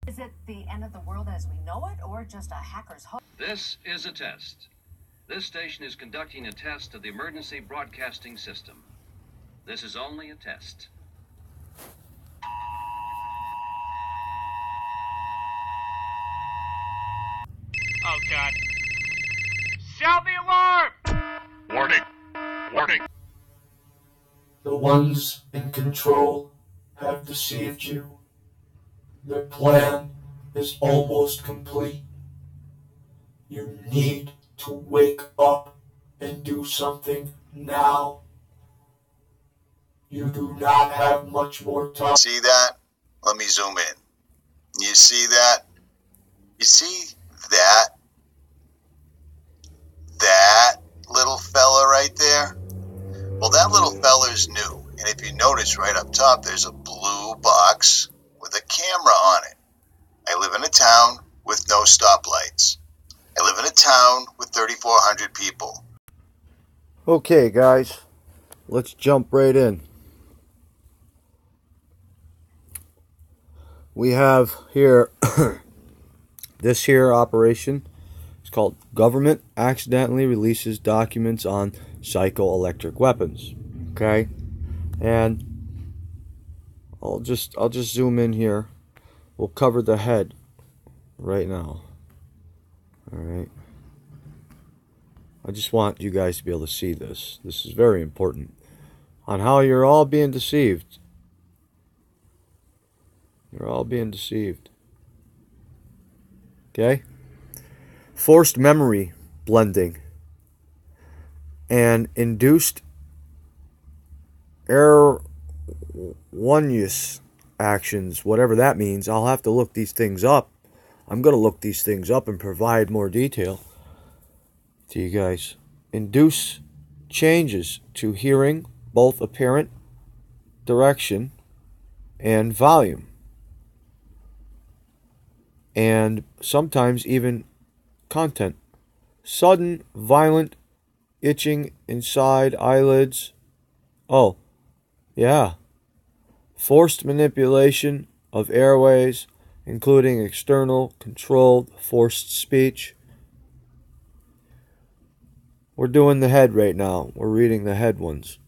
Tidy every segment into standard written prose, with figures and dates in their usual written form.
Is it the end of the world as we know it, or just a hacker's hope? This is a test. This station is conducting a test of the emergency broadcasting system. This is only a test. Oh, God. Sound the alarm! Warning! Warning! The ones in control have deceived you. Their plan is almost complete. You need to wake up and do something now. You do not have much more time. See that? Let me zoom in. You see that? You see that? That little fella right there? Well, that little fella's new. And if you notice right up top, there's a blue box with a camera on it. I live in a town with no stoplights. I live in a town with 3,400 people. Okay, guys, let's jump right in. We have here this here operation. It's called Government Accidentally Releases Documents on Psychoelectric Weapons. Okay, and I'll just zoom in here. We'll cover the head right now. All right. I just want you guys to be able to see this. This is very important on how you're all being deceived. You're all being deceived. Okay? Forced memory blending and induced erroneous actions, whatever that means. I'll have to look these things up. I'm going to look these things up and provide more detail to you guys. Induce changes to hearing, both apparent direction and volume, and sometimes even content. Sudden violent itching inside eyelids. Oh, yeah. Forced manipulation of airways, including external controlled forced speech. We're doing the head right now. We're reading the head ones.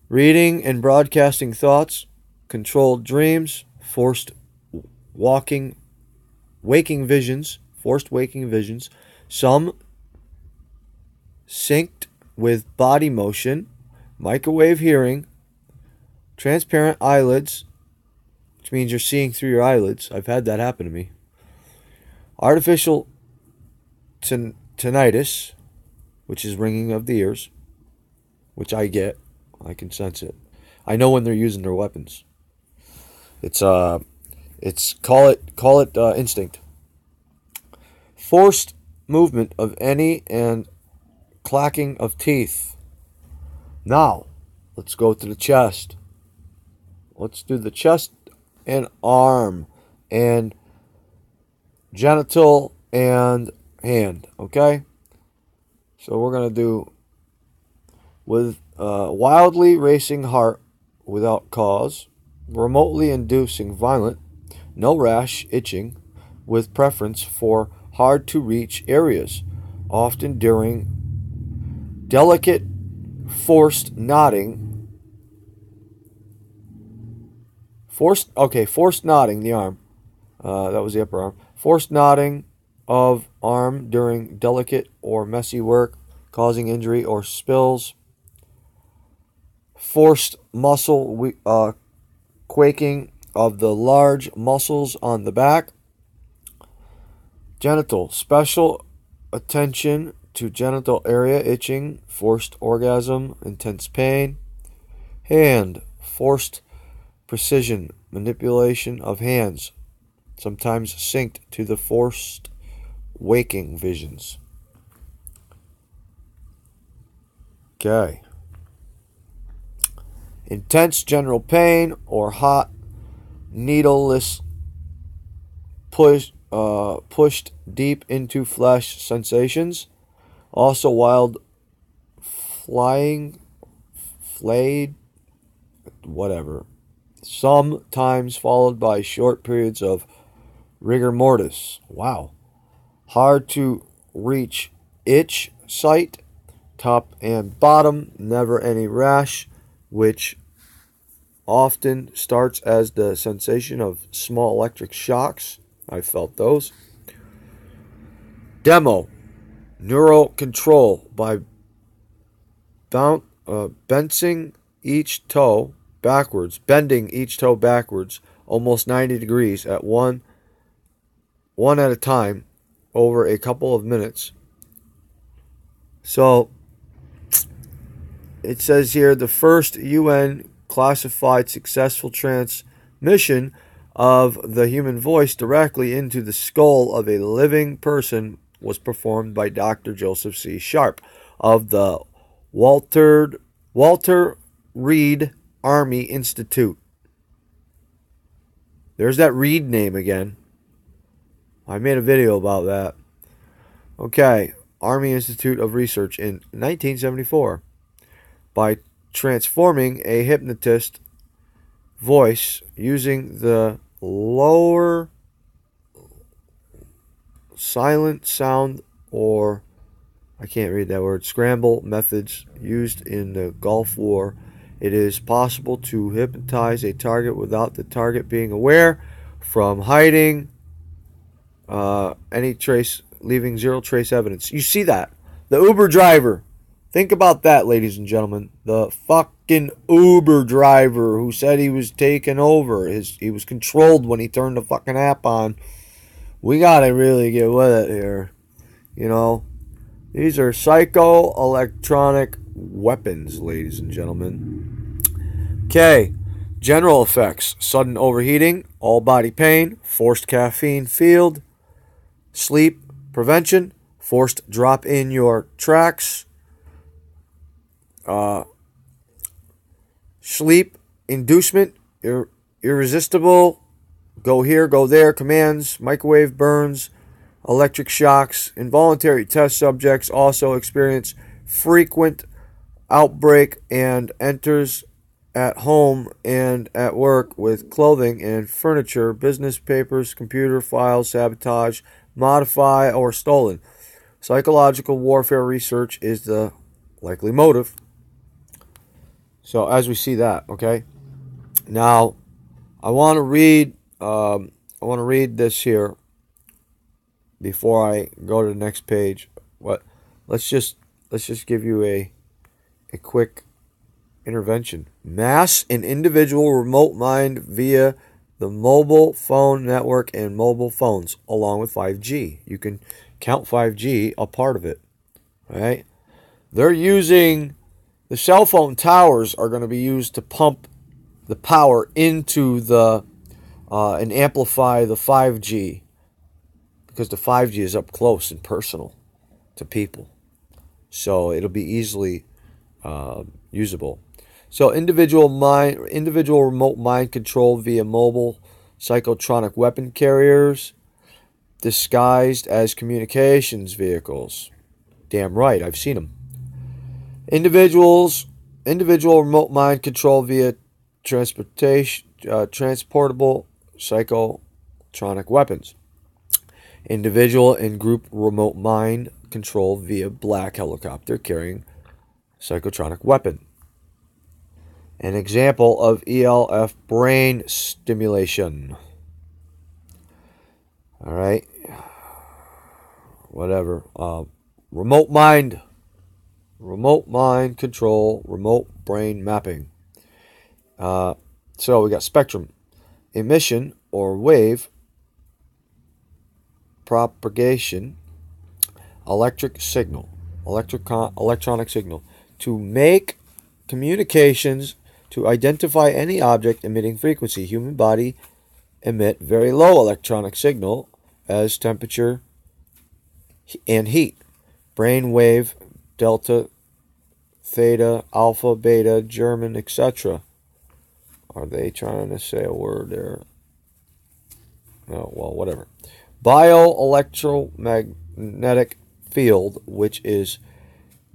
Reading and broadcasting thoughts, controlled dreams, forced waking visions, some synced with body motion, microwave hearing, transparent eyelids, which means you're seeing through your eyelids. I've had that happen to me. Artificial tinnitus, which is ringing of the ears, which I get. I can sense it. I know when they're using their weapons. It's call it instinct. Forced movement of any and clacking of teeth. Now, let's go to the chest. Let's do the chest and arm and genital and hand, okay? So we're going to do with wildly racing heart without cause, remotely inducing violent, no rash itching, with preference for hard-to-reach areas, often during delicate forced nodding. Forced nodding, the arm. That was the upper arm. Forced nodding of arm during delicate or messy work, causing injury or spills. Forced muscle quaking of the large muscles on the back. Genital, special attention to genital area itching, forced orgasm, intense pain. Hand, forced precision, manipulation of hands, sometimes synced to the forced waking visions. Okay. Intense general pain or hot, needleless pushed deep into flesh sensations. Also wild flayed, whatever. Sometimes followed by short periods of rigor mortis. Wow. Hard to reach itch site, top and bottom, never any rash, which often starts as the sensation of small electric shocks. I felt those. Demo. Neural control by bending each toe backwards, almost 90 degrees at one at a time over a couple of minutes. So it says here the first UN classified successful transmission of the human voice directly into the skull of a living person was performed by Dr. Joseph C. Sharp of the Walter Reed Army Institute. There's that Reed name again. I made a video about that. Okay, Army Institute of Research in 1974. By transforming a hypnotist voice using the lower silent sound, or I can't read that word, scramble methods used in the Gulf War, it is possible to hypnotize a target without the target being aware, from hiding any trace, leaving zero trace evidence. You see that? The Uber driver. Think about that, ladies and gentlemen. The fucking Uber driver who said he was taken over. He was controlled when he turned the fucking app on. We gotta really get with it here. You know, these are psycho-electronic weapons, ladies and gentlemen. Okay, general effects: sudden overheating, all body pain, forced caffeine field, sleep prevention, forced drop in your tracks, sleep inducement, irresistible, go here, go there, commands, microwave burns, electric shocks. Involuntary test subjects also experience frequent outbreak and enters at home and at work with clothing and furniture, business papers, computer files, sabotage, modify, or stolen. Psychological warfare research is the likely motive. So as we see that, okay. Now, I want to read this here before I go to the next page. Let's just give you a quick intervention. Mass and individual remote mind via the mobile phone network and mobile phones, along with 5G. You can count 5G a part of it. Right? They're using the cell phone towers are going to be used to pump the power into the and amplify the 5G, because the 5G is up close and personal to people. So it'll be easily usable. So individual remote mind control via mobile psychotronic weapon carriers disguised as communications vehicles. Damn right, I've seen them. Individual remote mind control via transportable psychotronic weapons. Individual and group remote mind control via black helicopter carrying psychotronic weapon. An example of ELF brain stimulation. All right. Whatever. Remote mind control, remote brain mapping. So we got spectrum, emission or wave propagation, electronic signal, to make communications, to identify any object emitting frequency. Human body emit very low electronic signal as temperature and heat. Brain wave, delta, theta, alpha, beta, German, etc. Are they trying to say a word there? No, well, whatever. Bioelectromagnetic field, which is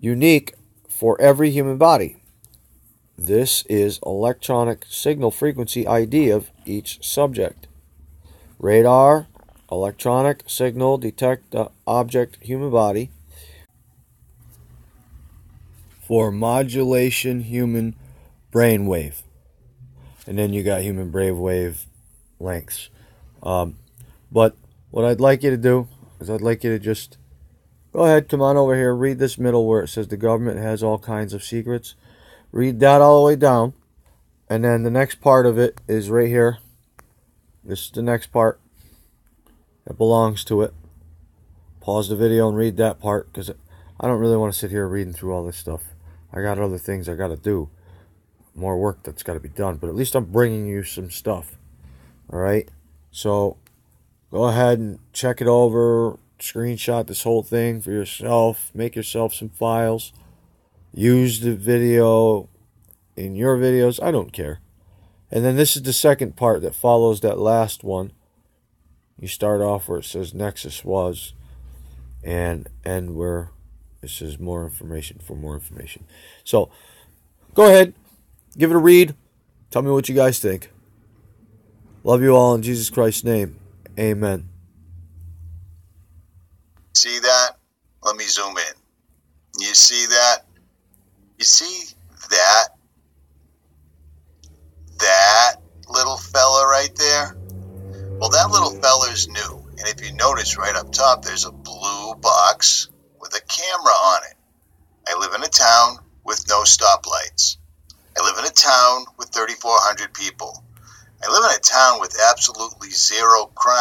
unique for every human body. This is electronic signal frequency ID of each subject. Radar, electronic signal detect the object human body for modulation human brainwave. And then you got human brainwave lengths. But what I'd like you to do is I'd like you to just go ahead, come on over here, read this middle where it says the government has all kinds of secrets. Read that all the way down. And then the next part of it is right here. This is the next part that belongs to it. Pause the video and read that part because I don't really want to sit here reading through all this stuff. I got other things I got to do. More work that's got to be done. But at least I'm bringing you some stuff. Alright? So, go ahead and check it over. Screenshot this whole thing for yourself. Make yourself some files. Use the video in your videos. I don't care. And then this is the second part that follows that last one. You start off where it says Nexus was and end where it says more information for more information. So, go ahead. Give it a read. Tell me what you guys think. Love you all in Jesus Christ's name. Amen. See that? Let me zoom in. You see that? You see that? That little fella right there? Well, that little fella's new. And if you notice right up top, there's a blue box with a camera on it. I live in a town with no stoplights. I live in a town with 3,400 people. I live in a town with absolutely zero crime.